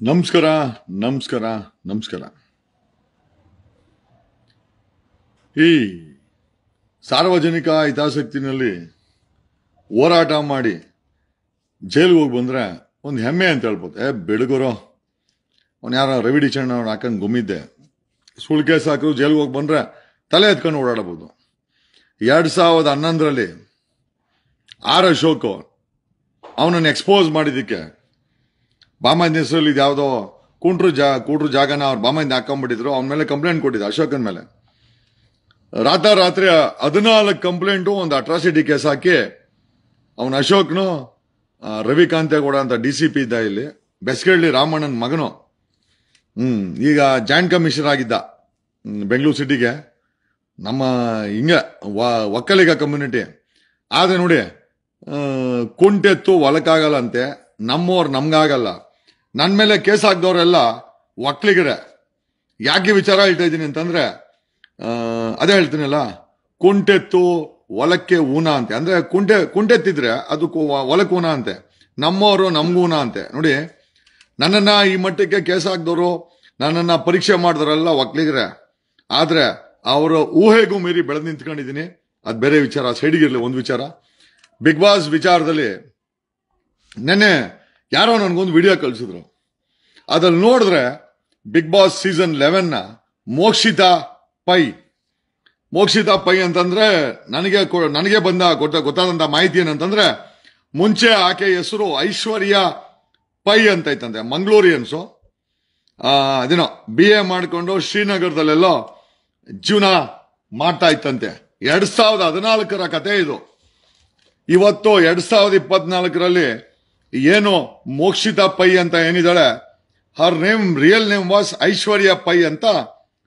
ನಮಸ್ಕಾರ ನಮಸ್ಕಾರ ನಮಸ್ಕಾರ. ಈ ಸಾರ್ವಜನಿಕ ಹಿತಾಸಕ್ತಿನಲ್ಲಿ ಹೋರಾಟ ಮಾಡಿ ಜೈಲಿಗೆ ಹೋಗಿ ಬಂದ್ರೆ ಒಂದು ಹೆಮ್ಮೆ ಅಂತ ಹೇಳ್ಬೋದು. ಬೆಳಗುರೋ ಅವನು ಯಾರ ರವಿ ಡಿಚಣ್ಣ ಅವ್ನು ಹಾಕೊಂಡು ಗುಮ್ಮಿದ್ದೆ, ಸುಳ್ಳು ಕೇಸ್ ಹಾಕಿದ್ರು ಜೈಲಿಗೆ ಹೋಗಿ ಬಂದ್ರೆ ತಲೆ ಎತ್ಕೊಂಡು ಓಡಾಡಬಹುದು. 2011ರಲ್ಲಿ ಆರ್ ಅಶೋಕ್ ಅವನನ್ನು ಎಕ್ಸ್ಪೋಸ್ ಮಾಡಿದ್ದಕ್ಕೆ ಬಾಮಂದಿ ಹೆಸರಲ್ಲಿ ಇದು ಯಾವುದೋ ಕೂಟ್ರು ಜಾಗನ ಅವ್ರು ಬಾಮಂದಿ ಹಾಕೊಂಡ್ಬಿಟ್ಟಿದ್ರು. ಅವನ ಮೇಲೆ ಕಂಪ್ಲೇಂಟ್ ಕೊಟ್ಟಿದ್ದ, ಅಶೋಕನ ಮೇಲೆ. ರಾತ್ರಿ 14 ಕಂಪ್ಲೇಂಟು, ಒಂದು ಅಟ್ರಾಸಿಟಿ ಕೇಸ್ ಹಾಕಿ ಅವನ ಅಶೋಕ್ನು ರವಿಕಾಂತೇಗೌಡ ಅಂತ DCP ಇದ್ದ ಇಲ್ಲಿ, ಬೆಸ್ಗಳ್ಳಿ ರಾಮಣ್ಣನ ಮಗನು. ಈಗ ಜಾಯಿಂಟ್ ಕಮಿಷನರ್ ಆಗಿದ್ದ ಬೆಂಗಳೂರು ಸಿಟಿಗೆ. ನಮ್ಮ ಹಿಂಗೆ ಒಕ್ಕಲಿಗ ಕಮ್ಯುನಿಟಿ. ಆದ್ರೆ ನೋಡಿ, ಕುಂಟೆತ್ತು ಹೊಲಕ್ಕಾಗಲ್ಲ ಅಂತೆ, ನಮ್ಮವ್ರು ನಮ್ಗಾಗಲ್ಲ. ನನ್ನ ಮೇಲೆ ಕೇಸ್ ಹಾಕ್ದವ್ರೆಲ್ಲ ಒಕ್ಕಲಿಗರೇ. ಯಾಕೆ ವಿಚಾರ ಹೇಳ್ತಾ ಇದ್ದೀನಿ ಅಂತಂದ್ರೆ, ಅದೇ ಹೇಳ್ತೀನಲ್ಲ, ಕುಂಟೆತ್ತು ಹೊಲಕ್ಕೆ ಊನ ಅಂತೆ. ಅಂದ್ರೆ ಕುಂಟೆತ್ತಿದ್ರೆ ಅದಕ್ಕೂ ಹೊಲಕ್ಕೆ ಊನ ಅಂತೆ, ನಮ್ಮವರು ನಮ್ಗೂನ ಅಂತೆ. ನೋಡಿ, ನನ್ನನ್ನ ಈ ಮಟ್ಟಕ್ಕೆ ಕೇಸ್ ಹಾಕ್ದವರು, ನನ್ನನ್ನ ಪರೀಕ್ಷೆ ಮಾಡಿದವರೆಲ್ಲ ಒಕ್ಕಲಿಗರೇ. ಆದ್ರೆ ಅವರ ಊಹೆಗೂ ಮೀರಿ ಬೆಳೆದು ನಿಂತ್ಕೊಂಡಿದ್ದೀನಿ. ಅದು ಬೇರೆ ವಿಚಾರ, ಸೈಡಿಗಿರ್ಲಿ. ಒಂದು ವಿಚಾರ, ಬಿಗ್ ಬಾಸ್ ವಿಚಾರದಲ್ಲಿ ನೆನ್ನೆ ಯಾರೋ ನನ್ಗೊಂದು ವಿಡಿಯೋ ಕಳಿಸಿದ್ರು. ಅದ್ರಲ್ಲಿ ನೋಡಿದ್ರೆ ಬಿಗ್ ಬಾಸ್ ಸೀಸನ್ 11ನ ಮೋಕ್ಷಿತಾ ಪೈ ಅಂತಂದ್ರೆ ನನಗೆ ಗೊತ್ತಾದಂತ ಮಾಹಿತಿ ಏನಂತಂದ್ರೆ, ಮುಂಚೆ ಆಕೆ ಹೆಸರು ಐಶ್ವರ್ಯ ಪೈ ಅಂತ ಐತಂತೆ. ಮಂಗಳೂರಿಯನ್ಸು. ಅದೇನೋ BA ಮಾಡ್ಕೊಂಡು ಶ್ರೀನಗರದಲ್ಲೆಲ್ಲೋ ಜೀವನ ಮಾಡ್ತಾ ಇತ್ತಂತೆ. 2014ರ ಕತೆ ಇದು. ಇವತ್ತು 2024ರಲ್ಲಿ ಏನು ಮೋಕ್ಷಿತಾ ಪೈ ಅಂತ ಏನಿದ್ದಾಳೆ, her real name was Aishwarya Pai ಅಂತ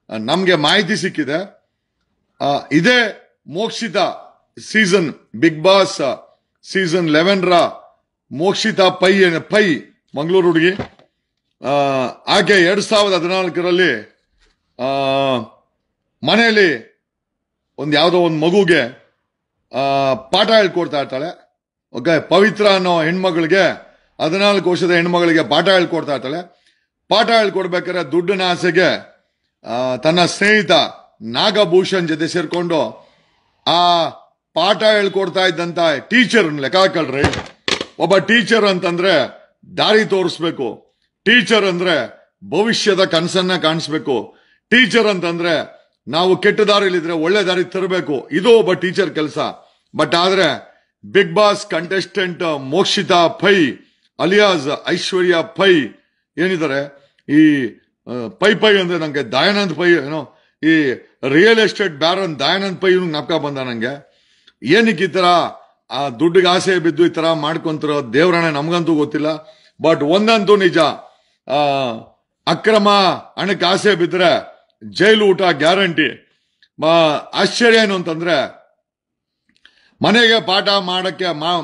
ನಮ್ಗೆ ಮಾಹಿತಿ ಸಿಕ್ಕಿದೆ. ಇದೇ ಮೋಕ್ಷಿತಾ ಬಿಗ್ ಬಾಸ್ ಸೀಸನ್ 11ರ ಮೋಕ್ಷಿತಾ ಪೈ ಮಂಗಳೂರು ಹುಡುಗಿ. ಆಕೆ 2014ರಲ್ಲಿ ಮನೆಯಲ್ಲಿ ಯಾವುದೋ ಒಂದು ಮಗುಗೆ ಪಾಠ ಹೇಳ್ಕೊಡ್ತಾ ಇರ್ತಾಳೆ. ಓಕೆ, ಪವಿತ್ರ ಅನ್ನೋ ಹೆಣ್ಮಗಳಿಗೆ, 14 ವರ್ಷದ ಹೆಣ್ಮಗಳಿಗೆ ಪಾಠ ಹೇಳ್ಕೊಡ್ತಾ ಇರ್ತಾಳೆ. ಪಾಠ ಹೇಳ್ಕೊಡ್ಬೇಕಾದ್ರೆ ದುಡ್ಡಿನ ಆಸೆಗೆ ತನ್ನ ಸ್ನೇಹಿತ ನಾಗಭೂಷಣ್ ಜೊತೆ ಸೇರ್ಕೊಂಡು ಆ ಪಾಠ ಹೇಳ್ಕೊಡ್ತಾ ಇದ್ದಂತ ಟೀಚರ್ ಲೆಕ್ಕ ಹಾಕಳ್ರಿ. ಒಬ್ಬ ಟೀಚರ್ ಅಂತಂದ್ರೆ ದಾರಿ ತೋರಿಸ್ಬೇಕು. ಟೀಚರ್ ಅಂದ್ರೆ ಭವಿಷ್ಯದ ಕನಸನ್ನ ಕಾಣಿಸ್ಬೇಕು. ಟೀಚರ್ ಅಂತಂದ್ರೆ ನಾವು ಕೆಟ್ಟ ದಾರಿಲಿದ್ರೆ ಒಳ್ಳೆ ದಾರಿ ತರಬೇಕು. ಇದು ಒಬ್ಬ ಟೀಚರ್ ಕೆಲಸ. ಬಟ್ ಆದ್ರೆ Bigg Boss contestant Mokshitha Pai alias Aishwarya Pai ಏನಿದ್ದಾರೆ, ಈ ಪೈ ಅಂದ್ರೆ ನಂಗೆ ದಯಾನಂದ್ ಪೈ ಏನೋ, ಈ real estate baron Dayanand Pai ಜ್ಞಾಪಕ ಬಂದ ನಂಗೆ. ಏನಕ್ಕೆ ಈ ತರ ಆ ದುಡ್ಡಿಗೆ ಆಸೆ ಬಿದ್ದು ಈ ತರ ಮಾಡ್ಕೊಂತಾರೋ ದೇವ್ರಣ್ಣ ನಮ್ಗಂತೂ ಗೊತ್ತಿಲ್ಲ. ಬಟ್ ಒಂದಂತೂ ನಿಜ, ಅಕ್ರಮ ಹಣಕ್ಕೆ ಆಸೆ ಬಿದ್ರೆ ಜೈಲು ಊಟ ಗ್ಯಾರಂಟಿ. ಆಶ್ಚರ್ಯ ಏನು ಅಂತಂದ್ರೆ, ಮನೆಗೆ ಪಾಠ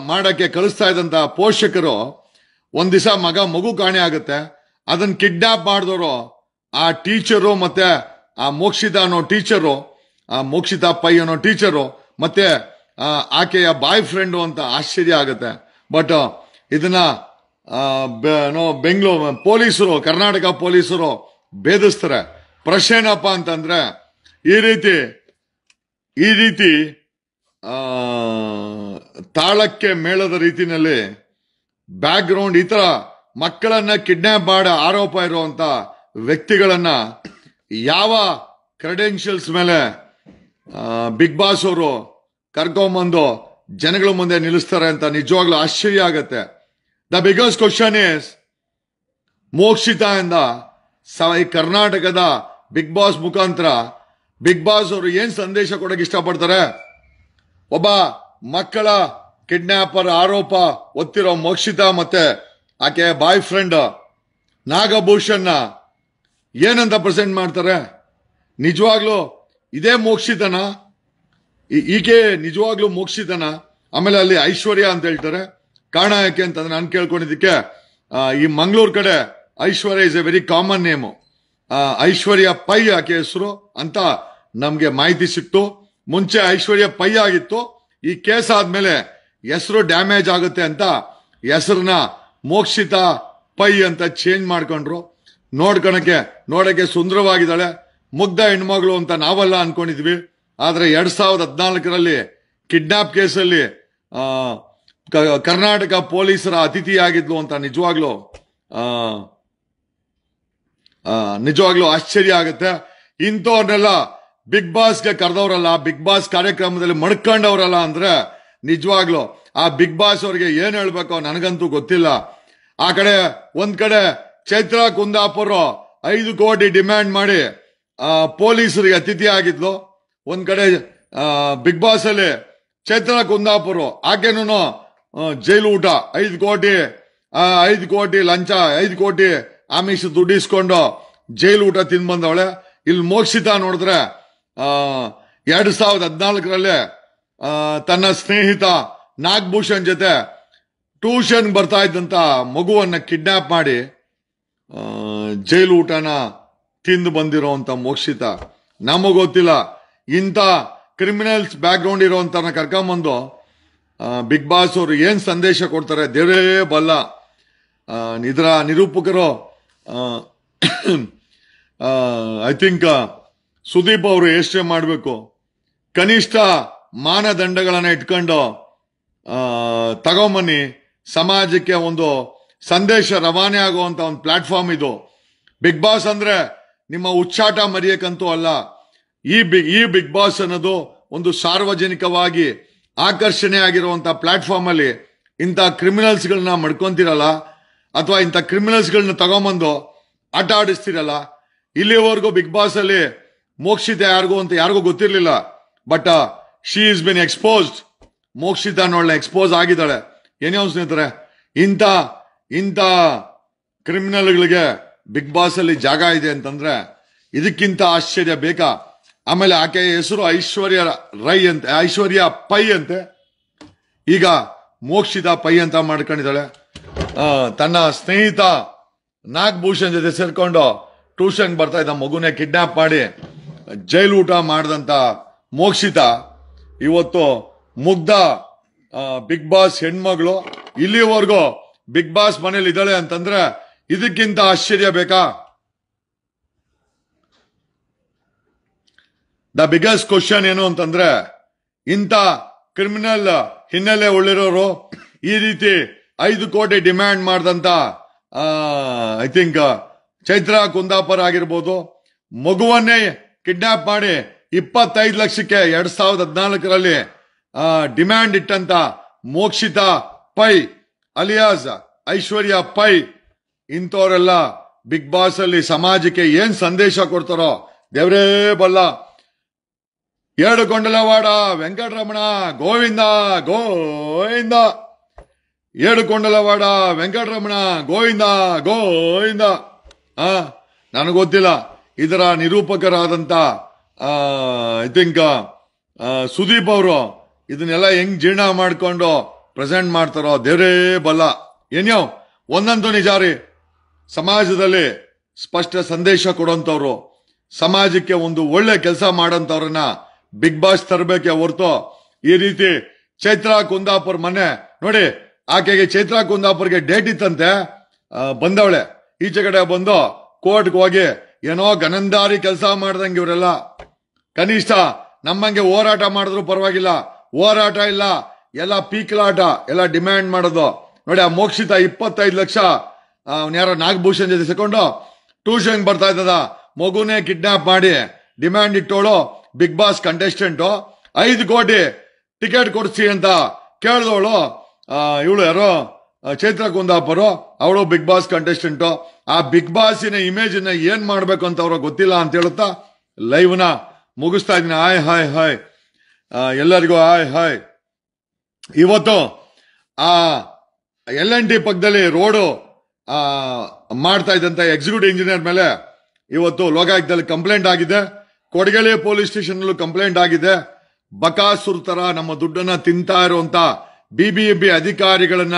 ಮಾಡಕ್ಕೆ ಕಳಿಸ್ತಾ ಇದ್ದಂತ ಪೋಷಕರು ಒಂದ್ ದಿವಸ ಮಗು ಕಾಣೆ ಆಗುತ್ತೆ. ಅದನ್ನ ಕಿಡ್ನಾಪ್ ಮಾಡಿದವರು ಆ ಟೀಚರು, ಮತ್ತೆ ಆ ಮೋಕ್ಷಿತಾ ಅನ್ನೋ ಟೀಚರು, ಆ ಮೋಕ್ಷಿತಾ ಪೈ ಅನ್ನೋ ಟೀಚರು, ಮತ್ತೆ ಆಕೆಯ ಬಾಯ್ ಫ್ರೆಂಡು ಅಂತ ಆಶ್ಚರ್ಯ ಆಗುತ್ತೆ. ಬಟ್ ಇದನ್ನ ಬೆಂಗಳೂರು ಪೊಲೀಸರು, ಕರ್ನಾಟಕ ಪೊಲೀಸರು ಭೇದಿಸ್ತಾರೆ. ಪ್ರಶ್ನೆ ಏನಪ್ಪ ಅಂತಂದ್ರೆ, ಈ ರೀತಿ ತಾಳಕ್ಕೆ ಮೇಳದ ರೀತಿನಲ್ಲಿ ಬ್ಯಾಕ್ ಗ್ರೌಂಡ್ ಈ ತರ ಮಕ್ಕಳನ್ನ ಕಿಡ್ನಾಪ್ ಮಾಡೋ ಆರೋಪ ಇರುವಂತ ವ್ಯಕ್ತಿಗಳನ್ನ ಯಾವ ಕ್ರೆಡೆನ್ಷಿಯಲ್ಸ್ ಮೇಲೆ ಬಿಗ್ ಬಾಸ್ ಅವರು ಕರ್ಕೊಂಬಂದು ಜನಗಳ ಮುಂದೆ ನಿಲ್ಲಿಸ್ತಾರೆ ಅಂತ ನಿಜವಾಗ್ಲೂ ಆಶ್ಚರ್ಯ ಆಗತ್ತೆ. The biggest question is, Mokshitha ಇಂದ ಕರ್ನಾಟಕದ ಬಿಗ್ ಬಾಸ್ ಮುಖಾಂತರ ಬಿಗ್ ಬಾಸ್ ಅವರು ಏನ್ ಸಂದೇಶ ಕೊಡಕ್ಕೆ ಇಷ್ಟಪಡ್ತಾರೆ? ಒಬ್ಬ ಮಕ್ಕಳ ಕಿಡ್ನಾಪರ್ ಆರೋಪ ಒತ್ತಿರೋ ಮೋಕ್ಷಿತಾ ಮತ್ತೆ ಆಕೆ ಬಾಯ್ ಫ್ರೆಂಡ್ ನಾಗಭೂಷಣ್ನ ಏನಂತ ಪ್ರೆಸೆಂಟ್ ಮಾಡ್ತಾರೆ? ನಿಜವಾಗ್ಲೂ ಇದೇ ಮೋಕ್ಷಿತನ? ಈಕೆ ನಿಜವಾಗ್ಲೂ ಮೋಕ್ಷಿತನ? ಆಮೇಲೆ ಅಲ್ಲಿ ಐಶ್ವರ್ಯ ಅಂತ ಹೇಳ್ತಾರೆ. ಕಾರಣ ಯಾಕೆ ಅಂತಂದ್ರೆ, ನಾನು ಕೇಳ್ಕೊಂಡಿದ್ದಕ್ಕೆ ಈ ಮಂಗಳೂರು ಕಡೆ Aishwarya is a very common name. Aishwarya Pai ಆಕೆ ಹೆಸರು ಅಂತ ನಮ್ಗೆ ಮಾಹಿತಿ ಸಿಕ್ತು. ಮುಂಚೆ ಐಶ್ವರ್ಯ ಪೈ ಆಗಿತ್ತು. ಈ ಕೇಸ್ ಆದ್ಮೇಲೆ ಹೆಸರು ಡ್ಯಾಮೇಜ್ ಆಗುತ್ತೆ ಅಂತ ಹೆಸರನ್ನ ಮೋಕ್ಷಿತಾ ಪೈ ಅಂತ ಚೇಂಜ್ ಮಾಡ್ಕೊಂಡ್ರು. ನೋಡಕ್ಕೆ ಸುಂದರವಾಗಿದ್ದಾಳೆ, ಮುಗ್ಧ ಹೆಣ್ಮಗಳು ಅಂತ ನಾವೆಲ್ಲ ಅನ್ಕೊಂಡಿದ್ವಿ. ಆದ್ರೆ 2014ರಲ್ಲಿ ಕಿಡ್ನಾಪ್ ಕೇಸಲ್ಲಿ ಕರ್ನಾಟಕ ಪೊಲೀಸರ ಅತಿಥಿಯಾಗಿದ್ಲು ಅಂತ ನಿಜವಾಗ್ಲೂ ಆಶ್ಚರ್ಯ ಆಗುತ್ತೆ. ಇಂಥವ್ರನ್ನೆಲ್ಲ ಬಿಗ್ ಬಾಸ್ಗೆ ಕರೆದವರಲ್ಲ, ಬಿಗ್ ಬಾಸ್ ಕಾರ್ಯಕ್ರಮದಲ್ಲಿ ಮಡ್ಕೊಂಡವ್ರಲ್ಲ ಅಂದ್ರೆ ನಿಜವಾಗ್ಲು ಆ ಬಿಗ್ ಬಾಸ್ ಅವ್ರಿಗೆ ಏನ್ ಹೇಳ್ಬೇಕೋ ನನಗಂತೂ ಗೊತ್ತಿಲ್ಲ. ಒಂದ್ ಕಡೆ ಚೈತ್ರಾ ಕುಂದಾಪುರ 5 ಕೋಟಿ ಡಿಮ್ಯಾಂಡ್ ಮಾಡಿ ಪೊಲೀಸರಿಗೆ ಅತಿಥಿ ಆಗಿದ್ಲು. ಒಂದ್ ಕಡೆ ಬಿಗ್ ಬಾಸ್ ಅಲ್ಲಿ ಚೈತ್ರಾ ಕುಂದಾಪುರ ಆಕೆನೂ ಜೈಲು ಊಟ 5 ಕೋಟಿ ಲಂಚ, 5 ಕೋಟಿ ಆಮಿಷ ದುಡ್ಡಿಸ್ಕೊಂಡು ಜೈಲು ಊಟ ತಿಂದು ಬಂದವಳೆ. ಇಲ್ಲಿ ಮೋಕ್ಷಿತಾ ನೋಡಿದ್ರೆ 2014ರಲ್ಲೇ ತನ್ನ ಸ್ನೇಹಿತ ನಾಗಭೂಷಣ್ ಜೊತೆ ಟ್ಯೂಷನ್ ಬರ್ತಾ ಇದ್ದಂತ ಮಗುವನ್ನ ಕಿಡ್ನಾಪ್ ಮಾಡಿ ಜೈಲು ಊಟನ ತಿಂದು ಬಂದಿರೋಂತ ಮೋಕ್ಷಿತಾ. ನಮಗ್ ಗೊತ್ತಿಲ್ಲ ಇಂಥ ಕ್ರಿಮಿನಲ್ಸ್ ಬ್ಯಾಕ್ ಗ್ರೌಂಡ್ ಇರೋಂತನ ಕರ್ಕೊಂಬಂದು ಬಿಗ್ ಬಾಸ್ ಅವರು ಏನ್ ಸಂದೇಶ ಕೊಡ್ತಾರೆ ದೇವರೇ ಬಲ್ಲ. ಇದರ ನಿರೂಪಕರು ಐ ಥಿಂಕ್ ಸುದೀಪ್ ಅವರು ಎಷ್ಟೇ ಮಾಡಬೇಕು, ಕನಿಷ್ಠ ಮಾನದಂಡಗಳನ್ನ ಇಟ್ಕೊಂಡು ತಗೊಂಬನ್ನಿ. ಸಮಾಜಕ್ಕೆ ಒಂದು ಸಂದೇಶ ರವಾನೆ ಆಗುವಂತ ಒಂದು ಪ್ಲಾಟ್ಫಾರ್ಮ್ ಇದು. ಬಿಗ್ ಬಾಸ್ ಅಂದ್ರೆ ನಿಮ್ಮ ಉಚ್ಚಾಟ ಮರೆಯಕ್ಕಂತೂ ಅಲ್ಲ. ಈ ಬಿಗ್ ಬಾಸ್ ಅನ್ನೋದು ಒಂದು ಸಾರ್ವಜನಿಕವಾಗಿ ಆಕರ್ಷಣೆ ಆಗಿರುವಂತ ಪ್ಲಾಟ್ಫಾರ್ಮ್ ಅಲ್ಲಿ ಇಂಥ ಕ್ರಿಮಿನಲ್ಸ್ ಗಳನ್ನ ಮಡ್ಕೊಂತಿರಲ್ಲ, ಅಥವಾ ಇಂಥ ಕ್ರಿಮಿನಲ್ಸ್ ಗಳನ್ನ ತಗೊಂಬಂದು ಆಟ ಆಡಿಸ್ತಿರಲ್ಲ. ಇಲ್ಲಿವರೆಗೂ ಬಿಗ್ ಬಾಸ್ ಅಲ್ಲಿ ಮೋಕ್ಷಿತ ಯಾರಿಗೂ ಗೊತ್ತಿರ್ಲಿಲ್ಲ. But she is been exposed. Mokshitha ನೋಡ್ಲೆ ಎಕ್ಸ್ಪೋಸ್ ಆಗಿದ್ದಾಳೆ. ಏನೇ ಸ್ನೇಹಿತರೆ, ಇಂಥ ಕ್ರಿಮಿನಲ್ಗಳಿಗೆ ಬಿಗ್ ಬಾಸ್ ಅಲ್ಲಿ ಜಾಗ ಇದೆ ಅಂತಂದ್ರೆ ಇದಕ್ಕಿಂತ ಆಶ್ಚರ್ಯ ಬೇಕಾ? ಆಮೇಲೆ ಆಕೆ ಹೆಸರು ಐಶ್ವರ್ಯ ಪೈ ಅಂತೆ. ಈಗ ಮೋಕ್ಷಿತ ಪೈ ಅಂತ ಮಾಡ್ಕೊಂಡಿದ್ದಾಳೆ. ತನ್ನ ಸ್ನೇಹಿತ ನಾಗಭೂಷಣ್ ಜೊತೆ ಸೇರ್ಕೊಂಡು ಟ್ಯೂಷನ್ ಬರ್ತಾ ಇದ್ದ ಮಗುನೇ ಕಿಡ್ನಾಪ್ ಮಾಡಿ ಜೈಲು ಊಟ ಮಾಡಿದಂತ ಮೋಕ್ಷಿತ ಇವತ್ತು ಮುಗ್ಧ ಬಿಗ್ ಬಾಸ್ ಹೆಣ್ಮಗಳು. ಇಲ್ಲಿವರೆಗೂ ಬಿಗ್ ಬಾಸ್ ಮನೇಲಿ ಇದ್ದಾಳೆ ಅಂತಂದ್ರೆ ಇದಕ್ಕಿಂತ ಆಶ್ಚರ್ಯ ಬೇಕಾ? ದ ಬಿಗ್ಗೆಸ್ಟ್ ಕ್ವಶನ್ ಏನು ಅಂತಂದ್ರೆ, ಇಂಥ ಕ್ರಿಮಿನಲ್ ಹಿನ್ನೆಲೆ ಉಳ್ಳಿರೋರು ಈ ರೀತಿ 5 ಕೋಟಿ ಡಿಮ್ಯಾಂಡ್ ಮಾಡಿದಂತ ಐ ಥಿಂಕ್ ಚೈತ್ರಾ ಕುಂದಾಪುರ ಆಗಿರ್ಬೋದು, ಮಗುವನ್ನೇ ಕಿಡ್ನಾಪ್ ಮಾಡಿ 25 ಲಕ್ಷಕ್ಕೆ 2014ರಲ್ಲಿ demand ಇಟ್ಟಂತ Mokshitha Pai alias Aishwarya pi, ಇಂಥವರೆಲ್ಲ big boss ಅಲ್ಲಿ ಸಮಾಜಕ್ಕೆ ಏನ್ ಸಂದೇಶ ಕೊಡ್ತಾರೋ ದೇವರೇ ಬಲ್ಲ. ಏಡುಕೊಂಡಲವಾಡ ವೆಂಕಟರಮಣ ಗೋವಿಂದ ಗೋವಿಂದ, ಏಡುಕೊಂಡಲವಾಡ ವೆಂಕಟರಮಣ ಗೋವಿಂದ ಗೋವಿಂದ. ನನಗೊತ್ತಿಲ್ಲ ಇದರ ನಿರೂಪಕರಾದಂತ ಐ ಥಿಂಕ್ ಸುದೀಪ್ ಅವರು ಇದನ್ನೆಲ್ಲ ಹೆಂಗ್ ಜೀರ್ಣ ಮಾಡ್ಕೊಂಡು ಪ್ರೆಸೆಂಟ್ ಮಾಡ್ತಾರೋ ದೇವರೇ ಬಲ್ಲ. ಏನ್ಯೋ ಒಂದಂತೂ ನಿಜ ರೀ, ಸಮಾಜದಲ್ಲಿ ಸ್ಪಷ್ಟ ಸಂದೇಶ ಕೊಡೋಂಥವ್ರು, ಸಮಾಜಕ್ಕೆ ಒಂದು ಒಳ್ಳೆ ಕೆಲಸ ಮಾಡೋಂಥವ್ರನ್ನ ಬಿಗ್ ಬಾಸ್ ತರಬೇಕೆ ಹೊರತು ಈ ರೀತಿ ಚೈತ್ರಾ ಕುಂದಾಪುರ್ ಮೊನ್ನೆ ನೋಡಿ, ಆಕೆಗೆ ಚೈತ್ರಾ ಕುಂದಾಪುರ್ಗೆ ಡೇಟ್ ಇತ್ತಂತೆ, ಬಂದವಳೆ ಈಚೆ ಕಡೆ ಬಂದು ಕೋರ್ಟ್ಗೆ ಹೋಗಿ ಏನೋ ಗನಂದಾರಿ ಕೆಲಸ ಮಾಡ್ದಂಗೆ ಇವರೆಲ್ಲ. ಕನಿಷ್ಠ ನಮ್ಮಂಗೆ ಹೋರಾಟ ಮಾಡಿದ್ರು ಪರವಾಗಿಲ್ಲ, ಹೋರಾಟ ಇಲ್ಲ, ಎಲ್ಲ ಪೀಕಲಾಟ, ಎಲ್ಲ ಡಿಮ್ಯಾಂಡ್ ಮಾಡೋದು ನೋಡಿ. ಆ ಮೋಕ್ಷಿತ 25 ಲಕ್ಷ ಯಾರೋ ನಾಗಭೂಷಣ್ ಜೊತೆ ಸೇರ್ಕೊಂಡು ಟ್ಯೂಷನ್ ಬರ್ತಾ ಇದ್ದದ ಮಗುನೇ ಕಿಡ್ನಾಪ್ ಮಾಡಿ ಡಿಮ್ಯಾಂಡ್ ಇಟ್ಟೋಳು ಬಿಗ್ ಬಾಸ್ ಕಂಟೆಸ್ಟೆಂಟ್. 5 ಕೋಟಿ ಟಿಕೆಟ್ ಕೊಡಿಸಿ ಅಂತ ಕೇಳಿದವಳು ಇವಳು ಯಾರೋ ಚೈತ್ರಾ ಕುಂದಾಪುರ, ಅವಳು ಬಿಗ್ ಬಾಸ್ ಕಂಟೆಸ್ಟೆಂಟ್. ಆ ಬಿಗ್ ಬಾಸಿನ ಇಮೇಜ್ ನ ಏನ್ ಮಾಡ್ಬೇಕು ಅಂತ ಅವ್ರಿಗೆ ಗೊತ್ತಿಲ್ಲ ಅಂತ ಹೇಳುತ್ತಾ ಲೈವ್ ನ ಮುಗಿಸ್ತಾ ಇದೀನಿ. ಹಾಯ್ ಎಲ್ಲರಿಗೂ ಹಾಯ್. ಇವತ್ತು ಆ LNT ಪಕ್ಕದಲ್ಲಿ ರೋಡು ಮಾಡ್ತಾ ಇದ್ದಂತ ಎಕ್ಸಿಕ್ಯೂಟಿವ್ ಇಂಜಿನಿಯರ್ ಮೇಲೆ ಇವತ್ತು ಲೋಕಾಯುಕ್ತದಲ್ಲಿ ಕಂಪ್ಲೇಂಟ್ ಆಗಿದೆ. ಕೊಡಗೇಳಿ ಪೊಲೀಸ್ ಸ್ಟೇಷನ್ ನಲ್ಲೂ ಕಂಪ್ಲೇಂಟ್ ಆಗಿದೆ. ಬಕಾಸುರ್ ತರ ನಮ್ಮ ದುಡ್ಡನ್ನ ತಿಂತಾ ಇರುವಂತ BBMP ಅಧಿಕಾರಿಗಳನ್ನ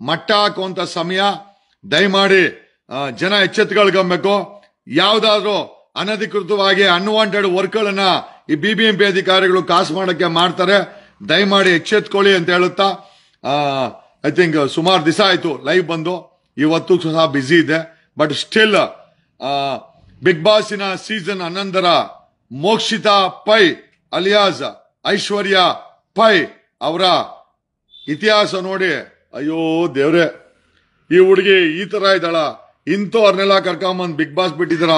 ಮಟ್ಟ ಹಾಕುವಂತ ಸಮಯ. ದಯಮಾಡಿ ಜನ ಎಚ್ಚೆತ್ತುಕೊಳ್ಬೇಕು. ಯಾವ್ದಾದ್ರು ಅನಧಿಕೃತವಾಗಿ ಅನ್ವಾಂಟೆಡ್ ವರ್ಕ್ಗಳನ್ನ ಈ BBMP ಅಧಿಕಾರಿಗಳು ಕಾಸು ಮಾಡಕ್ಕೆ ಮಾಡ್ತಾರೆ, ದಯಮಾಡಿ ಎಚ್ಚೆತ್ಕೊಳ್ಳಿ ಅಂತ ಹೇಳುತ್ತಾ ಐ ಥಿಂಕ್ ಸುಮಾರು ದಿವಸ ಆಯ್ತು ಲೈವ್ ಬಂದು. ಇವತ್ತು ಸಹ ಬ್ಯುಸಿ ಇದೆ. ಬಟ್ ಸ್ಟಿಲ್ ಬಿಗ್ ಬಾಸಿನ ಸೀಸನ್ 11ರ ಮೋಕ್ಷಿತಾ ಪೈ ಅಲಿಯಾಸ್ ಐಶ್ವರ್ಯ ಪೈ ಅವರ ಇತಿಹಾಸ ನೋಡಿ, ಅಯ್ಯೋ ದೇವ್ರೆ, ಈ ಹುಡುಗಿ ಈ ತರ ಇದ್ದಾಳ, ಇಂಥವ್ರನ್ನೆಲ್ಲ ಕರ್ಕೊಂಬಂದ್ ಬಿಗ್ ಬಾಸ್ ಬಿಟ್ಟಿದ್ರ.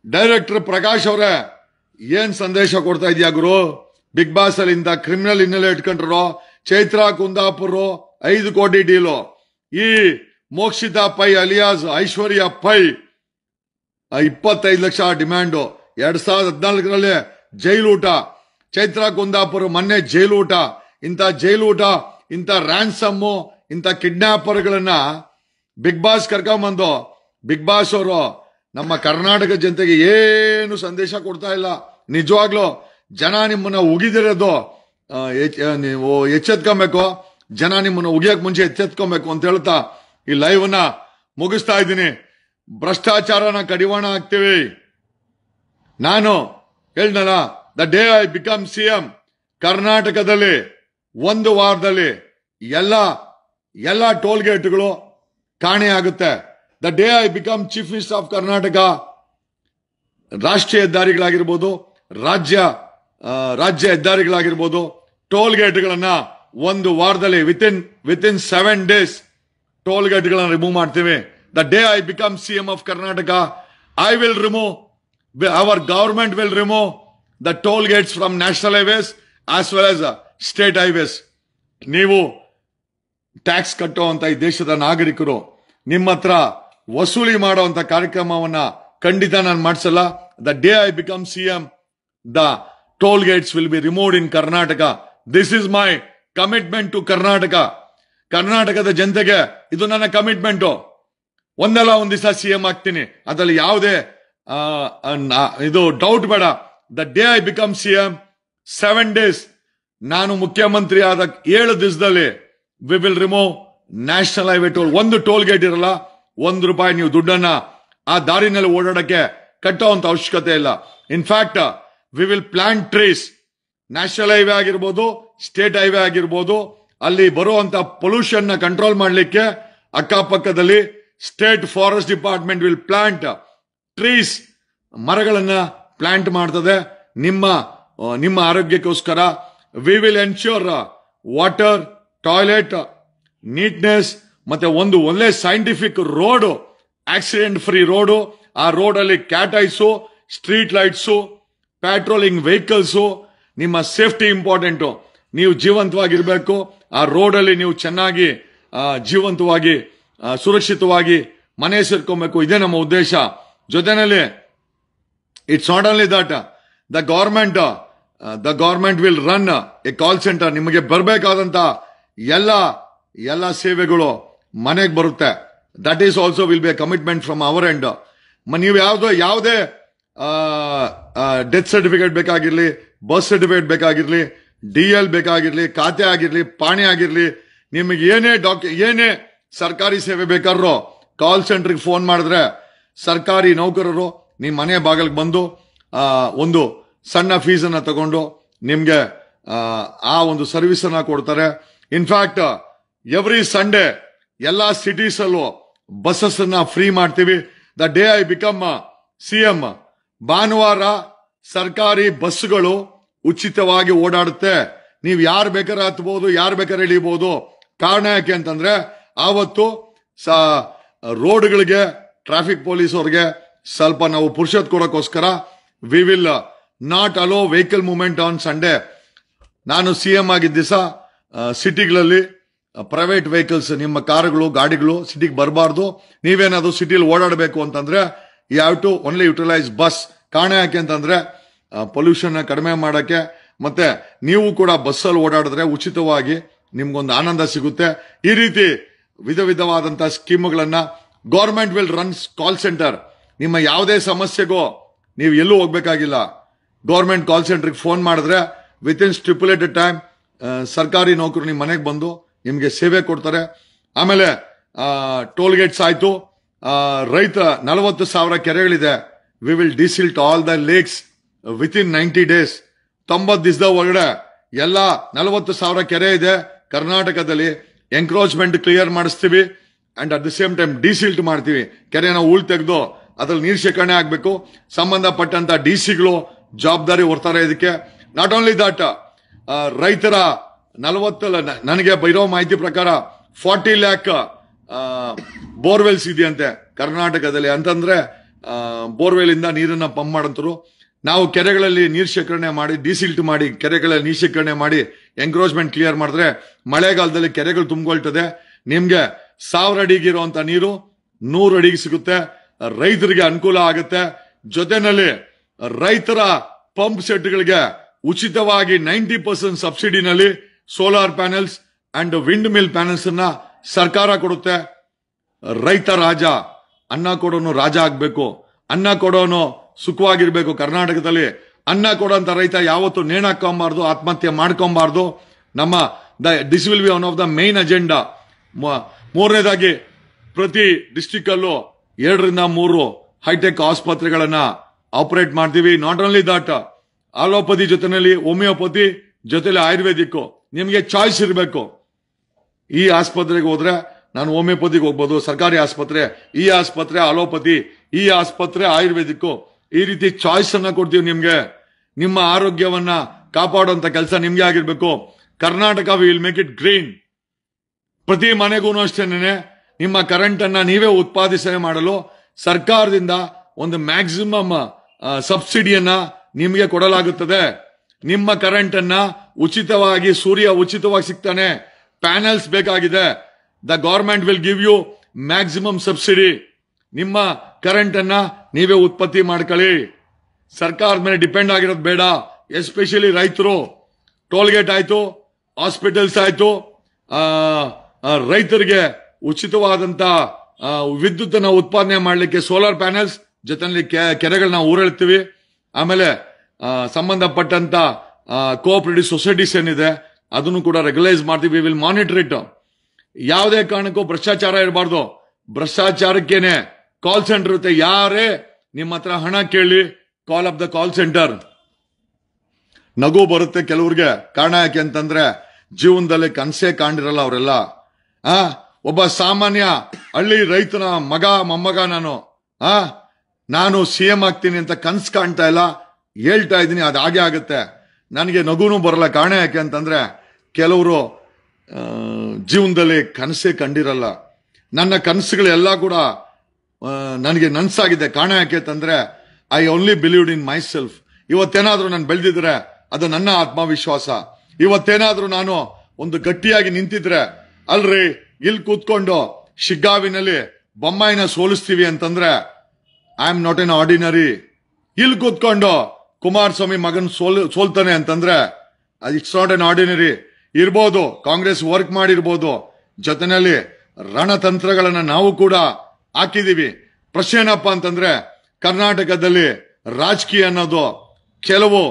ಡೈರೆಕ್ಟರ್ ಪ್ರಕಾಶ್ ಅವರೇ, ಏನ್ ಸಂದೇಶ ಕೊಡ್ತಾ ಇದೀಯಾ ಗುರು? ಬಿಗ್ ಬಾಸ್ ಅಲ್ಲಿ ಇಂತ ಕ್ರಿಮಿನಲ್ ಹಿನ್ನೆಲೆ ಇಟ್ಕೊಂಡ್ರು. ಚೈತ್ರಾ ಕುಂದಾಪುರ್ 5 ಕೋಟಿ ಡೀಲು. ಈ Mokshitha Pai alias Aishwarya pi 25 lakh demand. 2014ರಲ್ಲಿ ಜೈಲೂಟ. Chaitra Kundapur ಮೊನ್ನೆ ಜೈಲೂಟ. ಇಂಥ ಜೈಲೂಟ, ಇಂಥ ರ್ಯಾನ್ಸಮ್ಮು, ಇಂಥ ಕಿಡ್ನಾಪರ್ಗಳನ್ನ ಬಿಗ್ ಬಾಸ್ ಕರ್ಕೊಂಬಂದು ಬಿಗ್ ಬಾಸ್ ಅವರು ನಮ್ಮ ಕರ್ನಾಟಕ ಜನತೆಗೆ ಏನು ಸಂದೇಶ ಕೊಡ್ತಾ ಇಲ್ಲ. ನಿಜವಾಗ್ಲೂ ಜನ ನಿಮ್ಮನ್ನ ಉಗಿದಿರೋದು ನೀವು ಎಚ್ಚೆತ್ಕೊಬೇಕು. ಜನ ನಿಮ್ಮನ್ನ ಉಗಿಯಕ್ ಮುಂಚೆ ಎಚ್ಚೆತ್ಕೊಬೇಕು ಅಂತ ಹೇಳ್ತಾ ಈ ಲೈವ್ ನ ಮುಗಿಸ್ತಾ ಇದ್ದೀನಿ. ಭ್ರಷ್ಟಾಚಾರನ ಕಡಿವಾಣ ಹಾಕ್ತೀವಿ. ನಾನು ಹೇಳ್ದಲ್ಲ, the day I become CM, ಕರ್ನಾಟಕದಲ್ಲಿ 1 ವಾರದಲ್ಲಿ ಎಲ್ಲ ಟೋಲ್ ಗೇಟ್ಗಳು ಕಾಣೆ ಆಗುತ್ತೆ. The day I become chief minister of Karnataka, ರಾಷ್ಟ್ರೀಯ ಹೆದ್ದಾರಿಗಳಾಗಿರ್ಬೋದು, ರಾಜ್ಯ ಹೆದ್ದಾರಿಗಳಾಗಿರ್ಬೋದು, ಟೋಲ್ ಗೇಟ್ಗಳನ್ನ 1 ವಾರದಲ್ಲಿ ವಿತಿನ್ 7 ಡೇಸ್ ಟೋಲ್ ಗೇಟ್ಗಳನ್ನ ರಿಮೂವ್ ಮಾಡ್ತೀವಿ. The day I become CM of Karnataka, I will remove, our government will remove the toll gates from national highways as well as state highways. ನೀವು tax ಕಟ್ಟುವಂತ ಈ ದೇಶದ ನಾಗರಿಕರು ನಿಮ್ಮ ಹತ್ರ ವಸೂಲಿ ಮಾಡುವಂತ ಕಾರ್ಯಕ್ರಮವನ್ನ ಖಂಡಿತ ನಾನು ಮಾಡಿಸಲ್ಲ. The day I become CM, the toll gates will be removed in Karnataka. This is my commitment to Karnataka. ಕರ್ನಾಟಕದ ಜನತೆಗೆ ಇದು ನನ್ನ ಕಮಿಟ್ಮೆಂಟ್. ಒಂದಲ್ಲ ಒಂದ್ ದಿವಸ ಸಿಎಂ ಆಗ್ತೀನಿ, ಅದ್ರಲ್ಲಿ ಯಾವುದೇ ಇದು ಡೌಟ್ ಬೇಡ. The day I become CM, 7 days ನಾನು ಮುಖ್ಯಮಂತ್ರಿ ಆದ 7 ದಿವಸದಲ್ಲಿ we will remove national highway toll. 1 toll gate ಇರಲ್ಲ, ₹1 ನೀವು ದುಡ್ಡನ್ನ ಆ ದಾರಿನಲ್ಲಿ ಓಡಾಡಕ್ಕೆ ಕಟ್ಟುವಂತ ಅವಶ್ಯಕತೆ ಇಲ್ಲ. In fact we will plant trees. National highway ಆಗಿರ್ಬೋದು, ಸ್ಟೇಟ್ ಹೈವೇ ಆಗಿರ್ಬೋದು, ಅಲ್ಲಿ ಬರುವಂತ ಪೊಲ್ಯೂಷನ್ ನ ಕಂಟ್ರೋಲ್ ಮಾಡಲಿಕ್ಕೆ ಅಕ್ಕಪಕ್ಕದಲ್ಲಿ state forest department will plant trees, ಮರಗಳನ್ನ ಪ್ಲಾಂಟ್ ಮಾಡ್ತದೆ ನಿಮ್ಮ ಆರೋಗ್ಯಕ್ಕೋಸ್ಕರ. We will ensure water, toilet, neatness, ಮತ್ತೆ ಒಂದು ಒಳ್ಳೆ scientific road, accident free road. ಆ ರೋಡ್ ಅಲ್ಲಿ cat eyes, street lights, patrolling vehicles. ನಿಮ್ಮ ಸೇಫ್ಟಿ ಇಂಪಾರ್ಟೆಂಟು. ನೀವು ಜೀವಂತವಾಗಿರ್ಬೇಕು. ಆ ರೋಡ್ ಅಲ್ಲಿ ನೀವು ಚೆನ್ನಾಗಿ ಜೀವಂತವಾಗಿ ಸುರಕ್ಷಿತವಾಗಿ ಮನೆ ಸೇರ್ಕೊಬೇಕು. ಇದೇ ನಮ್ಮ ಉದ್ದೇಶ. ಜೊತೆನಲ್ಲಿ it's not only that, the government will run a call centre. ನಿಮಗೆ ಬರಬೇಕಾದಂತ ಎಲ್ಲ ಸೇವೆಗಳು ಮನೆಗೆ ಬರುತ್ತೆ. That is also will be a commitment from our end. ನೀವು ಯಾವುದೇ ಡೆತ್ ಸರ್ಟಿಫಿಕೇಟ್ ಬೇಕಾಗಿರ್ಲಿ, ಬರ್ತ್ ಸರ್ಟಿಫಿಕೇಟ್ ಬೇಕಾಗಿರ್ಲಿ, DL ಬೇಕಾಗಿರ್ಲಿ, ಖಾತೆ ಆಗಿರ್ಲಿ, ಪಾಣಿ ಆಗಿರ್ಲಿ, ನಿಮಗೆ ಏನೇ ಸರ್ಕಾರಿ ಸೇವೆ ಬೇಕಾದ್ರೂ ಕಾಲ್ ಸೆಂಟರ್ಗೆ ಫೋನ್ ಮಾಡಿದ್ರೆ ಸರ್ಕಾರಿ ನೌಕರರು ನಿಮ್ಮ ಮನೆ ಬಾಗಿಲಿಗೆ ಬಂದು ಒಂದು ಸಣ್ಣ ಫೀಸ್ ಅನ್ನ ತಗೊಂಡು ನಿಮ್ಗೆ ಆ ಒಂದು ಸರ್ವಿಸ್ ಅನ್ನ ಕೊಡ್ತಾರೆ. ಇನ್ಫ್ಯಾಕ್ಟ್ ಎವ್ರಿ ಸಂಡೇ ಎಲ್ಲಾ ಸಿಟೀಸ್ ಅಲ್ಲೂ ಬಸ್ಸಸ್ ಅನ್ನ ಫ್ರೀ ಮಾಡ್ತೀವಿ. The day I become CM, ಭಾನುವಾರ ಸರ್ಕಾರಿ ಬಸ್ಗಳು ಉಚಿತವಾಗಿ ಓಡಾಡುತ್ತೆ. ನೀವು ಯಾರು ಬೇಕಾದ್ರೆ ಹತ್ಬಹುದು, ಯಾರು ಬೇಕಾದ್ರೆ ಇಳಿಬಹುದು. ಕಾರಣ ಯಾಕೆ ಅಂತಂದ್ರೆ ಆವತ್ತು ರೋಡ್ಗಳಿಗೆ ಟ್ರಾಫಿಕ್ ಪೊಲೀಸ್ ಅವ್ರಿಗೆ ಸ್ವಲ್ಪ ನಾವು ಪುರುಷತ್ ಕೊಡೋಕ್ಕೋಸ್ಕರ we will not allow vehicle movement on Sunday. ನಾನು ಸಿಎಂ ಆಗಿದ್ದ ದಿವಸ ಸಿಟಿಗಳಲ್ಲಿ ಪ್ರೈವೇಟ್ ವೆಹಿಕಲ್ಸ್, ನಿಮ್ಮ ಕಾರುಗಳು, ಗಾಡಿಗಳು ಸಿಟಿಗೆ ಬರಬಾರ್ದು. ನೀವೇನಾದ್ರು ಸಿಟಿಲಿ ಓಡಾಡಬೇಕು ಅಂತಂದ್ರೆ you have to only utilise bus. ಕಾರಣ ಯಾಕೆ ಅಂತಂದ್ರೆ ಪೊಲ್ಯೂಷನ್ ಕಡಿಮೆ ಮಾಡಕ್ಕೆ, ಮತ್ತೆ ನೀವು ಕೂಡ ಬಸ್ಸಲ್ಲಿ ಓಡಾಡಿದ್ರೆ ಉಚಿತವಾಗಿ ನಿಮ್ಗೊಂದು ಆನಂದ ಸಿಗುತ್ತೆ. ಈ ರೀತಿ ವಿಧವಾದಂತಹ ಸ್ಕೀಮ್ಗಳನ್ನ government will run call centre. ನಿಮ್ಮ ಯಾವುದೇ ಸಮಸ್ಯೆಗೂ ನೀವು ಎಲ್ಲೂ ಹೋಗ್ಬೇಕಾಗಿಲ್ಲ. ಗೌರ್ಮೆಂಟ್ ಕಾಲ್ ಸೆಂಟರ್ಗೆ ಫೋನ್ ಮಾಡಿದ್ರೆ ವಿತಿನ್ ಸ್ಟಿಪ್ಯುಲೇಟೆಡ್ ಟೈಮ್ ಸರ್ಕಾರಿ ನೌಕರು ನಿಮ್ಮ ಮನೆಗೆ ಬಂದು ನಿಮ್ಗೆ ಸೇವೆ ಕೊಡ್ತಾರೆ. ಆಮೇಲೆ ಟೋಲ್ ಗೇಟ್ಸ್ ಆಯ್ತು. ರೈತ 40,000 ಕೆರೆಗಳಿದೆ. We will desilt all the lakes within 90 days. 90 ದಿವಸದ ಒಳಗಡೆ ಎಲ್ಲ 40,000 ಕೆರೆ ಇದೆ ಕರ್ನಾಟಕದಲ್ಲಿ. ಎಂಕ್ರೋಚ್ಮೆಂಟ್ ಕ್ಲಿಯರ್ ಮಾಡಿಸ್ತೀವಿ. And at the same time desilt ಮಾಡ್ತೀವಿ. ಕೆರೆನ ಹೂಳ್ ತೆಗೆದು ಅದ್ರಲ್ಲಿ ನೀರು ಶೇಖರಣೆ ಆಗ್ಬೇಕು. ಸಂಬಂಧಪಟ್ಟಂತ ಡಿಸಿಗಳು ಜವಾಬ್ದಾರಿ ಹೊರ್ತಾರೆ ಇದಕ್ಕೆ. ನಾಟ್ ಓನ್ಲಿ ದಟ್, ರೈತರ 40 ನನಗೆ ಇರೋ ಮಾಹಿತಿ ಪ್ರಕಾರ 40 ಲ್ಯಾಕ್ ಬೋರ್ವೆಲ್ಸ್ ಇದೆಯಂತೆ ಕರ್ನಾಟಕದಲ್ಲಿ. ಅಂತಂದ್ರೆ ಬೋರ್ವೆಲ್ ಇಂದ ನೀರನ್ನ ಪಂಪ್ ಮಾಡಂತರು. ನಾವು ಕೆರೆಗಳಲ್ಲಿ ನೀರು ಶೇಖರಣೆ ಮಾಡಿ ಡಿಸಿಲ್ಟ್ ಮಾಡಿ ಕೆರೆಗಳಲ್ಲಿ ನೀರು ಶೇಖರಣೆ ಮಾಡಿ ಎಂಕ್ರೋಚ್ಮೆಂಟ್ ಕ್ಲಿಯರ್ ಮಾಡಿದ್ರೆ ಮಳೆಗಾಲದಲ್ಲಿ ಕೆರೆಗಳು ತುಂಬಿಕೊಳ್ತದೆ. ನಿಮ್ಗೆ 1000 ಅಡಿಗೆ ಇರುವಂತ ನೀರು 100 ಅಡಿಗೆ ಸಿಗುತ್ತೆ. ರೈತರಿಗೆ ಅನುಕೂಲ ಆಗುತ್ತೆ. ಜೊತೆನಲ್ಲಿ ರೈತರ ಪಂಪ್ ಸೆಟ್ಗಳಿಗೆ ಉಚಿತವಾಗಿ 90% ಸಬ್ಸಿಡಿನಲ್ಲಿ solar panels and windmill panels ಅನ್ನ ಸರ್ಕಾರ ಕೊಡುತ್ತೆ. ರೈತ ರಾಜ, ಅನ್ನ ಕೊಡೋನು ರಾಜ ಆಗ್ಬೇಕು. ಅನ್ನ ಕೊಡೋನು ಸುಖವಾಗಿರ್ಬೇಕು. ಕರ್ನಾಟಕದಲ್ಲಿ ಅನ್ನ ಕೊಡೋಂತ ರೈತ ಯಾವತ್ತು ನೇಣಾಕೊಂಬಾರ್ದು, ಆತ್ಮಹತ್ಯೆ ಮಾಡ್ಕೊಂಬಾರ್ದು. ನಮ್ಮ this will be one of the main agenda. ಮೂರನೇದಾಗಿ, ಪ್ರತಿ ಡಿಸ್ಟಿಕ್ ಅಲ್ಲೂ 2 ರಿಂದ 3 ಹೈಟೆಕ್ ಆಸ್ಪತ್ರೆಗಳನ್ನ ಆಪರೇಟ್ ಮಾಡ್ತೀವಿ. ನಾಟ್ ಓನ್ಲಿ ದಟ್, ಆಲೋಪತಿ ಜೊತೆನಲ್ಲಿ ಹೋಮಿಯೋಪತಿ ಜೊತೆಲಿ ಆಯುರ್ವೇದಿಕ್ ನಿಮಗೆ ಚಾಯ್ಸ್ ಇರಬೇಕು. ಈ ಆಸ್ಪತ್ರೆಗೆ ಹೋದ್ರೆ ನಾನು ಹೋಮಿಯೋಪತಿಗೆ ಹೋಗ್ಬೋದು, ಸರ್ಕಾರಿ ಆಸ್ಪತ್ರೆ, ಈ ಆಸ್ಪತ್ರೆ ಆಲೋಪತಿ, ಈ ಆಸ್ಪತ್ರೆ ಆಯುರ್ವೇದಿಕ್, ಈ ರೀತಿ ಚಾಯ್ಸ್ ಅನ್ನ ಕೊಡ್ತೀವಿ ನಿಮ್ಗೆ. ನಿಮ್ಮ ಆರೋಗ್ಯವನ್ನ ಕಾಪಾಡುವಂತ ಕೆಲಸ ನಿಮ್ಗೆ ಆಗಿರ್ಬೇಕು. Karnataka will make it green. ಪ್ರತಿ ಮನೆಗೂ ಅಷ್ಟೇನೆ ನಿಮ್ಮ ಕರೆಂಟ್ ಅನ್ನ ನೀವೇ ಉತ್ಪಾದಿಸಣೆ ಮಾಡಲು ಸರ್ಕಾರದಿಂದ ಒಂದು ಮ್ಯಾಕ್ಸಿಮಮ್ ಸಬ್ಸಿಡಿಯನ್ನ ನಿಮಗೆ ಕೊಡಲಾಗುತ್ತದೆ. ನಿಮ್ಮ ಕರೆಂಟ್ ಅನ್ನ ಉಚಿತವಾಗಿ, ಸೂರ್ಯ ಉಚಿತವಾಗಿ ಸಿಗ್ತಾನೆ. ಪ್ಯಾನೆಲ್ಸ್ ಬೇಕಾಗಿದೆ. The government will give you maximum subsidy. ನಿಮ್ಮ ಕರೆಂಟ್ ಅನ್ನ ನೀವೇ ಉತ್ಪತ್ತಿ ಮಾಡ್ಕೊಳ್ಳಿ. ಸರ್ಕಾರದ ಮೇಲೆ ಡಿಪೆಂಡ್ ಆಗಿರೋದು ಬೇಡ. ಎಸ್ಪೆಷಲಿ ರೈತರು. ಟೋಲ್ಗೇಟ್ ಆಯ್ತು, ಹಾಸ್ಪಿಟಲ್ಸ್ ಆಯ್ತು, ರೈತರಿಗೆ ಉಚಿತವಾದಂತ ವಿದ್ಯುತ್ ಅನ್ನ ಉತ್ಪಾದನೆ ಮಾಡಲಿಕ್ಕೆ ಸೋಲಾರ್ ಪ್ಯಾನೆಲ್ಸ್ ಜೊತೆಯಲ್ಲಿ ಕೆರೆಗಳನ್ನ ಊರೆಳ್ತೀವಿ. ಆಮೇಲೆ ಸಂಬಂಧಪಟ್ಟಂತ ಕೋಆಪರೇಟಿವ್ ಸೊಸೈಟೀಸ್ ಏನಿದೆ ಅದನ್ನು ಕೂಡ ರೆಗ್ಯುಲೈಸ್ ಮಾಡ್ತೀವಿ. Will monitor it. ಯಾವುದೇ ಕಾರಣಕ್ಕೂ ಭ್ರಷ್ಟಾಚಾರ ಇರಬಾರ್ದು. ಭ್ರಷ್ಟಾಚಾರಕ್ಕೇನೆ ಕಾಲ್ ಸೆಂಟರ್ ಇರುತ್ತೆ. ಯಾರೇ ನಿಮ್ಮ ಹತ್ರ ಹಣ ಕೇಳಿ, ಕಾಲ್ ಅಪ್ ದ ಕಾಲ್ ಸೆಂಟರ್. ನಗು ಬರುತ್ತೆ ಕೆಲವ್ರಿಗೆ. ಕಾರಣ ಯಾಕೆ ಅಂತಂದ್ರೆ ಜೀವನದಲ್ಲಿ ಕನಸೇ ಕಾಣಿರಲ್ಲ ಅವರೆಲ್ಲ. ಒಬ್ಬ ಸಾಮಾನ್ಯ ಹಳ್ಳಿ ರೈತನ ಮಗ ಮೊಮ್ಮಗ ನಾನು CM ಆಗ್ತೀನಿ ಅಂತ ಕನ್ಸ್ ಕಾಣ್ತಾ ಇಲ್ಲ, ಹೇಳ್ತಾ ಇದ್ದೀನಿ. ಅದು ಹಾಗೆ ಆಗುತ್ತೆ. ನನಗೆ ನಗುನು ಬರಲ್ಲ. ಕಾರಣ ಯಾಕೆ ಅಂತಂದ್ರೆ ಕೆಲವರು ಜೀವನದಲ್ಲಿ ಕನಸೇ ಕಂಡಿರಲ್ಲ. ನನ್ನ ಕನಸುಗಳೆಲ್ಲ ಕೂಡ ನನಗೆ ನನ್ಸಾಗಿದೆ. ಕಾರಣ ಯಾಕೆ ಅಂತಂದ್ರೆ I only believed in myself. ಇವತ್ತೇನಾದ್ರೂ ನಾನು ಬೆಳೆದಿದ್ರೆ ಅದು ನನ್ನ ಆತ್ಮವಿಶ್ವಾಸ. ಇವತ್ತೇನಾದ್ರೂ ನಾನು ಒಂದು ಗಟ್ಟಿಯಾಗಿ ನಿಂತಿದ್ರೆ, ಅಲ್ರಿ ಇಲ್ಲಿ ಕೂತ್ಕೊಂಡು ಶಿಗ್ಗಾವಿನಲ್ಲಿ ಬೊಮ್ಮಾಯಿನ ಸೋಲಿಸ್ತೀವಿ ಅಂತಂದ್ರೆ I am not an ordinary. ಇಲ್ಲಿ ಕೂತ್ಕೊಂಡು ಕುಮಾರಸ್ವಾಮಿ ಮಗನ್ ಸೋಲ್ತಾನೆ ಅಂತಂದ್ರೆ ಇಟ್ಸ್ ನಾಟ್ ಎನ್ ಆರ್ಡಿನರಿ. ಇರ್ಬೋದು, ಕಾಂಗ್ರೆಸ್ ವರ್ಕ್ ಮಾಡಿರ್ಬೋದು, ಜೊತೆನಲ್ಲಿ ರಣತಂತ್ರಗಳನ್ನ ನಾವು ಕೂಡ ಹಾಕಿದೀವಿ. ಪ್ರಶ್ನೆ ಏನಪ್ಪ ಅಂತಂದ್ರೆ ಕರ್ನಾಟಕದಲ್ಲಿ ರಾಜಕೀಯ ಅನ್ನೋದು ಕೆಲವು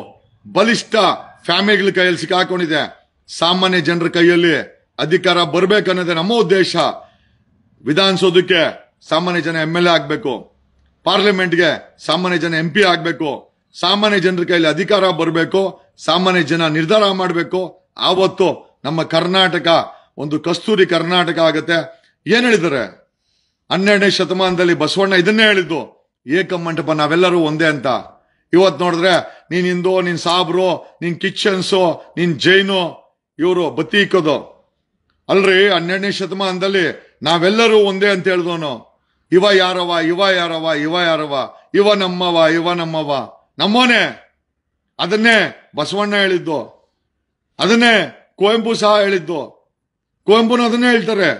ಬಲಿಷ್ಠ ಫ್ಯಾಮಿಲಿಗಳ ಕೈಯಲ್ಲಿ ಸಿಕ್ಕಾಕೊಂಡಿದೆ. ಸಾಮಾನ್ಯ ಜನರ ಕೈಯಲ್ಲಿ ಅಧಿಕಾರ ಬರ್ಬೇಕನ್ನೋದೇ ನಮ್ಮ ಉದ್ದೇಶ. ವಿಧಾನಸೌಧಕ್ಕೆ ಸಾಮಾನ್ಯ ಜನ MLA ಆಗ್ಬೇಕು, ಪಾರ್ಲಿಮೆಂಟ್ಗೆ ಸಾಮಾನ್ಯ ಜನ MP ಆಗ್ಬೇಕು. ಸಾಮಾನ್ಯ ಜನರ ಕೈಯಲ್ಲಿ ಅಧಿಕಾರ ಬರಬೇಕು, ಸಾಮಾನ್ಯ ಜನ ನಿರ್ಧಾರ ಮಾಡಬೇಕು. ಆವತ್ತು ನಮ್ಮ ಕರ್ನಾಟಕ ಒಂದು ಕಸ್ತೂರಿ ಕರ್ನಾಟಕ ಆಗತ್ತೆ. ಏನ್ ಹೇಳಿದ್ದಾರೆ 12ನೇ ಶತಮಾನದಲ್ಲಿ ಬಸವಣ್ಣ ಇದನ್ನೇ ಹೇಳಿದ್ದು, ಏಕಮಂಟಪ, ನಾವೆಲ್ಲರೂ ಒಂದೇ ಅಂತ. ಇವತ್ ನೋಡಿದ್ರೆ ನೀನ್ ಹಿಂದೂ, ನೀನ್ ಸಾಬ್ರು, ನೀನ್ ಕಿಚನ್ಸು, ನೀನ್ ಜೈನು, ಇವರು ಬತ್ತೀಕೋದು ಅಲ್ರಿ. 12ನೇ ಶತಮಾನದಲ್ಲಿ ನಾವೆಲ್ಲರೂ ಒಂದೇ ಅಂತ ಹೇಳಿದವನು. ಇವ ಯಾರವ, ಇವ ಯಾರವ, ಇವ ಯಾರವ, ಇವ ನಮ್ಮವ, ಇವ ನಮ್ಮವ, ನಮ್ಮೋನೆ. ಅದನ್ನೇ ಬಸವಣ್ಣ ಹೇಳಿದ್ದು, ಅದನ್ನೇ ಕುವೆಂಪು ಸಹ ಹೇಳಿದ್ದು. ಕುವೆಂಪುನ ಅದನ್ನೇ ಹೇಳ್ತಾರೆ,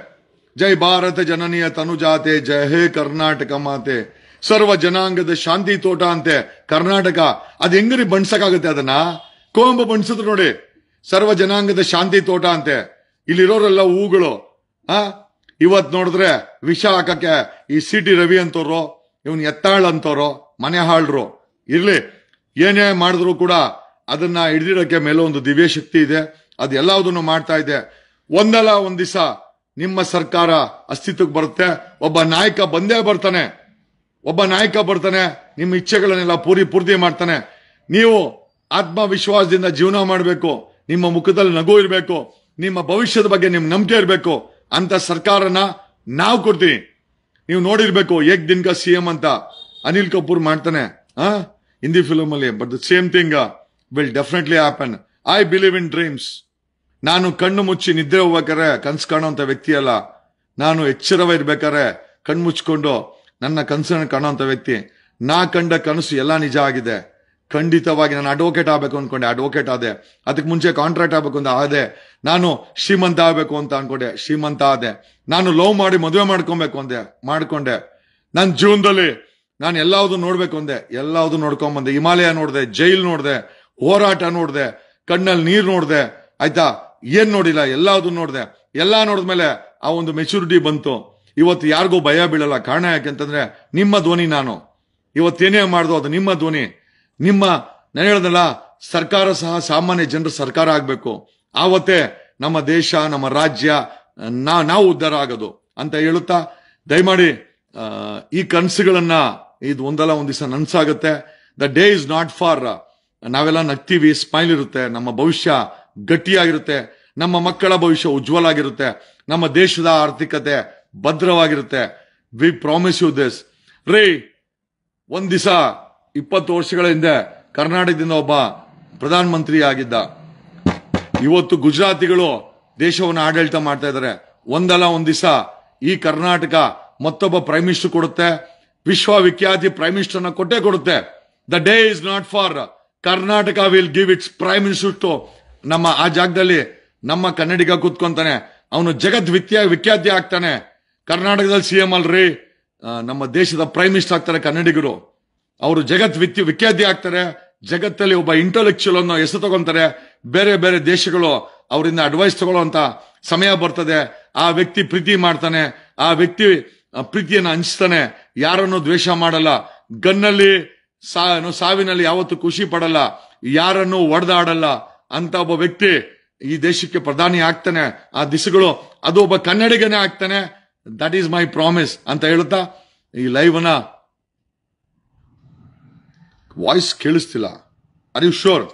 ಜೈ ಭಾರತ ಜನನೀಯ ತನುಜಾತೆ, ಜಯ ಹೇ ಕರ್ನಾಟಕ ಮಾತೆ, ಸರ್ವ ಜನಾಂಗದ ಶಾಂತಿ ತೋಟ ಅಂತೆ ಕರ್ನಾಟಕ. ಅದ್ ಹೆಂಗ್ರಿ ಬಣ್ಸಕ್ಕಾಗುತ್ತೆ? ಅದನ್ನ ಕುವೆಂಪು ಬಣ್ಸಿದ್ರು ನೋಡಿ, ಸರ್ವ ಜನಾಂಗದ ಶಾಂತಿ ತೋಟ ಅಂತೆ. ಇಲ್ಲಿರೋರೆಲ್ಲ ಹೂಗಳು. ಇವತ್ ನೋಡಿದ್ರೆ ವಿಷ ಹಾಕಕ್ಕೆ ಈ CT ರವಿ ಅಂತವ್ರು, ಇವನ್ ಎತ್ತಾಳ್ ಅಂತವ್ರು, ಮನೆ ಹಾಳ್ರು. ಇರ್ಲಿ, ಏನೇ ಮಾಡಿದ್ರು ಕೂಡ ಅದನ್ನ ಹಿಡಿದಿಡಕ್ಕೆ ಮೇಲೆ ಒಂದು ದಿವ್ಯ ಶಕ್ತಿ ಇದೆ. ಅದು ಎಲ್ಲದನ್ನು ಮಾಡ್ತಾ ಇದೆ. ಒಂದಲ್ಲ ಒಂದ್ ದಿವಸ ನಿಮ್ಮ ಸರ್ಕಾರ ಅಸ್ತಿತ್ವಕ್ಕೆ ಬರುತ್ತೆ. ಒಬ್ಬ ನಾಯಕ ಬಂದೇ ಬರ್ತಾನೆ. ನಿಮ್ಮ ಇಚ್ಛೆಗಳನ್ನೆಲ್ಲ ಪೂರ್ತಿ ಮಾಡ್ತಾನೆ. ನೀವು ಆತ್ಮವಿಶ್ವಾಸದಿಂದ ಜೀವನ ಮಾಡಬೇಕು. ನಿಮ್ಮ ಮುಖದಲ್ಲಿ ನಗು ಇರಬೇಕು. ನಿಮ್ಮ ಭವಿಷ್ಯದ ಬಗ್ಗೆ ನಿಮ್ ನಂಬಿಕೆ ಇರಬೇಕು. ಅಂತ ಸರ್ಕಾರನ ನಾವು ಕೊಡ್ತೀನಿ. ನೀವು ನೋಡಿರ್ಬೇಕು ಏಕ್ ದಿನ್ ಕಾ ಸಿಎಂ ಅಂತ ಅನಿಲ್ ಕಪೂರ್ ಮಾಡ್ತಾನೆ ಹಿಂದಿ ಫಿಲಮ್ ಅಲ್ಲಿ. But the same thing will definitely happen. I believe in dreams. ನಾನು ಕಣ್ಣು ಮುಚ್ಚಿ ನಿದ್ರೆ ಹೋಗ್ಬೇಕಾರೆ ಕನ್ಸು ಕಾಣುವಂತ ವ್ಯಕ್ತಿ ಅಲ್ಲ. ನಾನು ಎಚ್ಚರವಿರ್ಬೇಕಾದ್ರೆ ಕಣ್ಣು ಮುಚ್ಕೊಂಡು ನನ್ನ ಕನಸನ್ನು ಕಾಣುವಂತ ವ್ಯಕ್ತಿ. ನಾ ಕಂಡ ಕನಸು ಎಲ್ಲಾ ನಿಜ ಆಗಿದೆ. ಖಂಡಿತವಾಗಿ ನಾನು ಅಡ್ವೊಕೇಟ್ ಆಗ್ಬೇಕು ಅನ್ಕೊಂಡೆ, ಅಡ್ವೊಕೇಟ್ ಆದೆ. ಅದಕ್ಕೆ ಮುಂಚೆ ಕಾಂಟ್ರಾಕ್ಟ್ ಆಗ್ಬೇಕು ಅಂತ ಆದೆ. ನಾನು ಶ್ರೀಮಂತ ಆಗ್ಬೇಕು ಅಂತ ಅನ್ಕೊಂಡೆ, ಶ್ರೀಮಂತ ಆದೆ. ನಾನು ಲವ್ ಮಾಡಿ ಮದುವೆ ಮಾಡ್ಕೊಬೇಕು ಅಂದೆ, ಮಾಡ್ಕೊಂಡೆ. ನನ್ನ ಜೀವನದಲ್ಲಿ ನಾನು ಎಲ್ಲಾವುದು ನೋಡ್ಬೇಕು ಅಂದೆ, ಎಲ್ಲಾವುದು ನೋಡ್ಕೊಂಡ್ ಬಂದೆ. ಹಿಮಾಲಯ ನೋಡ್ದೆ, ಜೈಲ್ ನೋಡ್ದೆ, ಹೋರಾಟ ನೋಡ್ದೆ, ಕಣ್ಣಲ್ಲಿ ನೀರ್ ನೋಡ್ದೆ, ಆಯ್ತಾ. ಏನ್ ನೋಡಿಲ್ಲ, ಎಲ್ಲಾವುದು ನೋಡ್ದೆ. ಎಲ್ಲಾ ನೋಡಿದ್ಮೇಲೆ ಆ ಒಂದು ಮೆಚುರಿಟಿ ಬಂತು. ಇವತ್ತು ಯಾರಿಗೂ ಭಯ ಬೀಳಲ್ಲ. ಕಾರಣ ಯಾಕೆಂತಂದ್ರೆ ನಿಮ್ಮ ಧ್ವನಿ. ನಾನು ಇವತ್ತೇನೇ ಮಾಡ್ದು ಅದು ನಿಮ್ಮ ಧ್ವನಿ. ನಾನು ಹೇಳದಲ್ಲ, ಸರ್ಕಾರ ಸಹ ಸಾಮಾನ್ಯ ಜನರ ಸರ್ಕಾರ ಆಗ್ಬೇಕು. ಆವತ್ತೇ ನಮ್ಮ ದೇಶ, ನಮ್ಮ ರಾಜ್ಯ, ನಾವು ಉದ್ಧಾರ ಆಗೋದು ಅಂತ ಹೇಳುತ್ತಾ, ದಯಮಾಡಿ ಈ ಕನಸುಗಳನ್ನ ಇದು ಒಂದಲ್ಲ ಒಂದ್ ದಿವಸ ನನ್ಸಾಗುತ್ತೆ. The day is not far. ನಾವೆಲ್ಲ ನಗ್ತೀವಿ, ಸ್ಮೈಲ್ ಇರುತ್ತೆ, ನಮ್ಮ ಭವಿಷ್ಯ ಗಟ್ಟಿಯಾಗಿರುತ್ತೆ, ನಮ್ಮ ಮಕ್ಕಳ ಭವಿಷ್ಯ ಉಜ್ವಲ ಆಗಿರುತ್ತೆ, ನಮ್ಮ ದೇಶದ ಆರ್ಥಿಕತೆ ಭದ್ರವಾಗಿರುತ್ತೆ. We promise you this. ರೀ, ಒಂದ್ ದಿವಸ 20 ವರ್ಷಗಳ ಹಿಂದೆ ಕರ್ನಾಟಕದಿಂದ ಒಬ್ಬ ಪ್ರಧಾನ ಮಂತ್ರಿ ಆಗಿದ್ದ. ಇವತ್ತು ಗುಜರಾತಿಗಳು ದೇಶವನ್ನು ಆಡಳಿತ ಮಾಡ್ತಾ ಇದ್ದಾರೆ. ಒಂದಲ್ಲ ಒಂದ್ ದಿವಸ ಈ ಕರ್ನಾಟಕ ಮತ್ತೊಬ್ಬ ಪ್ರೈಮ್ ಮಿನಿಸ್ಟರ್ ಕೊಡುತ್ತೆ, ವಿಶ್ವವಿಖ್ಯಾತಿ ಪ್ರೈಮ್ ಮಿನಿಸ್ಟರ್ನ ಕೊಟ್ಟೇ ಕೊಡುತ್ತೆ. The day is not far. Karnataka will give its prime minister too. ನಮ್ಮ ಆ ಜಾಗದಲ್ಲಿ ನಮ್ಮ ಕನ್ನಡಿಗ ಕೂತ್ಕೊಂತಾನೆ, ಅವನು ಜಗತ್ ವಿಖ್ಯಾತಿ ಆಗ್ತಾನೆ. ಕರ್ನಾಟಕದಲ್ಲಿ ಸಿಎಂ ಅಲ್ರಿ, ನಮ್ಮ ದೇಶದ ಪ್ರೈಮ್ ಮಿನಿಸ್ಟರ್ ಆಗ್ತಾರೆ ಕನ್ನಡಿಗರು. ಅವರು ಜಗತ್ ವಿಖ್ಯಾತಿ ಆಗ್ತಾರೆ. ಜಗತ್ತಲ್ಲಿ ಒಬ್ಬ ಇಂಟೆಲೆಕ್ಚುಯಲ್ ಅನ್ನೋ ಹೆಸರು ತಗೊಂತಾರೆ. ಬೇರೆ ಬೇರೆ ದೇಶಗಳು ಅವರಿಂದ ಅಡ್ವೈಸ್ ತಗೊಳ್ಳುವಂತ ಸಮಯ ಬರ್ತದೆ. ಆ ವ್ಯಕ್ತಿ ಪ್ರೀತಿ ಮಾಡ್ತಾನೆ, ಆ ವ್ಯಕ್ತಿ ಪ್ರೀತಿಯನ್ನು ಹಂಚ್ತಾನೆ, ಯಾರನ್ನು ದ್ವೇಷ ಮಾಡಲ್ಲ, ಗನ್ನಲ್ಲಿ ಸಾವಿನಲ್ಲಿ ಯಾವತ್ತು ಖುಷಿ ಪಡಲ್ಲ, ಯಾರನ್ನು ಒಡೆದಾಡಲ್ಲ ಅಂತ ಒಬ್ಬ ವ್ಯಕ್ತಿ ಈ ದೇಶಕ್ಕೆ ಪ್ರಧಾನಿ ಆಗ್ತಾನೆ. ಆ ದಿಸಗಳು ಅದು ಒಬ್ಬ ಕನ್ನಡಿಗನೇ ಆಗ್ತಾನೆ. ದಟ್ ಈಸ್ ಮೈ ಪ್ರಾಮಿಸ್ ಅಂತ ಹೇಳುತ್ತಾ ಈ ಲೈವ್ ಅನ್ನ ವಾಯ್ಸ್ ಕೇಳಿಸ್ತಿಲ್ಲ. Are you sure?